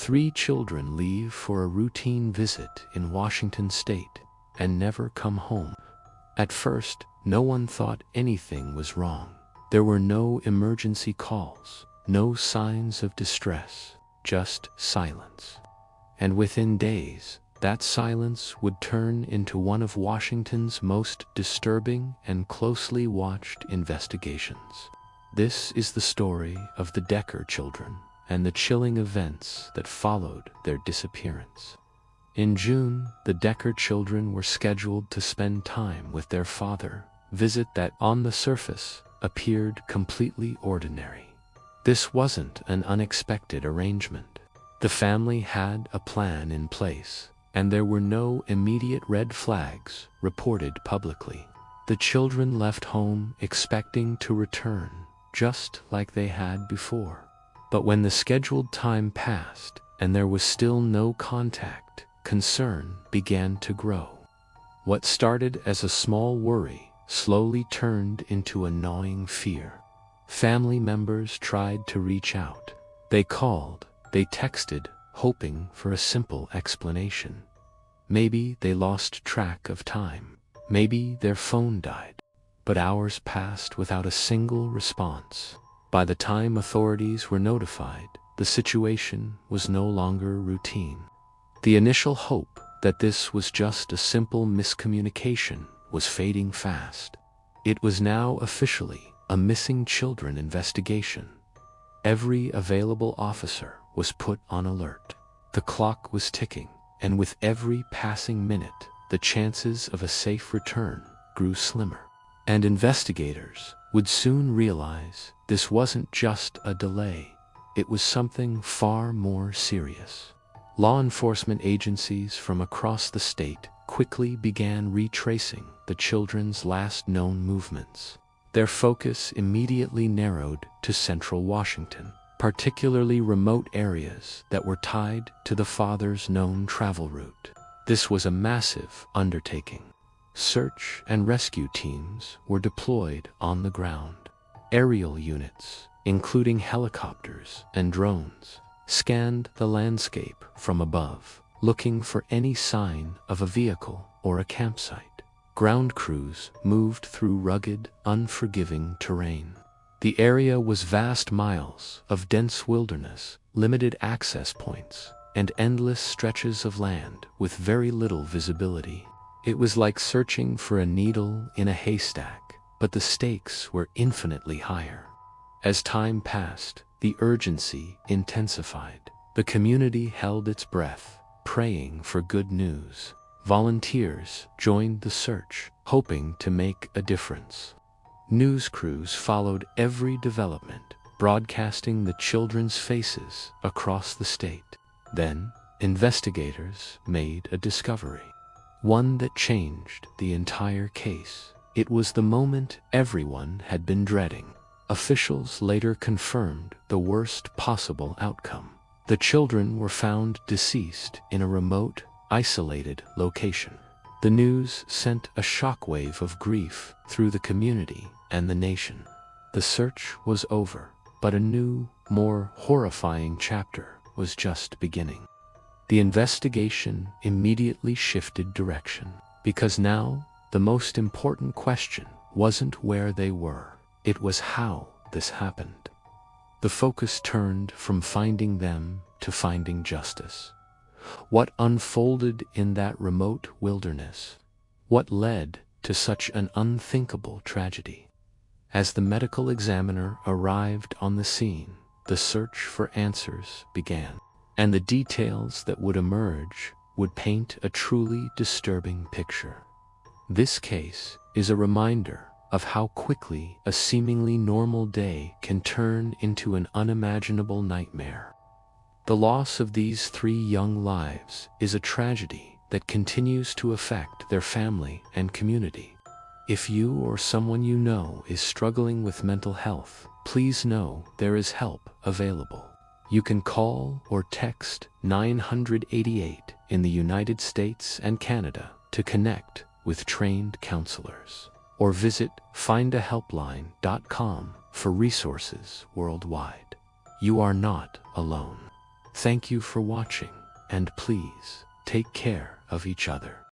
Three children leave for a routine visit in Washington state and never come home. At first, no one thought anything was wrong. There were no emergency calls, no signs of distress, just silence. And within days, that silence would turn into one of Washington's most disturbing and closely watched investigations. This is the story of the Decker children and the chilling events that followed their disappearance. In June, the Decker children were scheduled to spend time with their father, visit that on the surface appeared completely ordinary. This wasn't an unexpected arrangement. The family had a plan in place, and there were no immediate red flags reported publicly. The children left home expecting to return, just like they had before. But when the scheduled time passed and there was still no contact, concern began to grow. What started as a small worry slowly turned into a gnawing fear. Family members tried to reach out. They called, they texted, hoping for a simple explanation. Maybe they lost track of time. Maybe their phone died. But hours passed without a single response. By the time authorities were notified, the situation was no longer routine. The initial hope that this was just a simple miscommunication was fading fast. It was now officially a missing children investigation. Every available officer was put on alert. The clock was ticking, and with every passing minute, the chances of a safe return grew slimmer. And investigators would soon realize this wasn't just a delay. It was something far more serious. Law enforcement agencies from across the state quickly began retracing the children's last known movements. Their focus immediately narrowed to central Washington, particularly remote areas that were tied to the father's known travel route. This was a massive undertaking. Search and rescue teams were deployed on the ground. Aerial units, including helicopters and drones, scanned the landscape from above, looking for any sign of a vehicle or a campsite. Ground crews moved through rugged, unforgiving terrain. The area was vast miles of dense wilderness, limited access points, and endless stretches of land with very little visibility. It was like searching for a needle in a haystack, but the stakes were infinitely higher. As time passed, the urgency intensified. The community held its breath, praying for good news. Volunteers joined the search, hoping to make a difference. News crews followed every development, broadcasting the children's faces across the state. Then, investigators made a discovery. One that changed the entire case. It was the moment everyone had been dreading. Officials later confirmed the worst possible outcome. The children were found deceased in a remote, isolated location. The news sent a shockwave of grief through the community and the nation. The search was over, but a new, more horrifying chapter was just beginning. The investigation immediately shifted direction, because now the most important question wasn't where they were, it was how this happened. The focus turned from finding them to finding justice. What unfolded in that remote wilderness? What led to such an unthinkable tragedy? As the medical examiner arrived on the scene, the search for answers began, and the details that would emerge would paint a truly disturbing picture. This case is a reminder of how quickly a seemingly normal day can turn into an unimaginable nightmare. The loss of these 3 young lives is a tragedy that continues to affect their family and community. If you or someone you know is struggling with mental health, please know there is help available. You can call or text 988 in the United States and Canada to connect with trained counselors, or visit findahelpline.com for resources worldwide. You are not alone. Thank you for watching, and please take care of each other.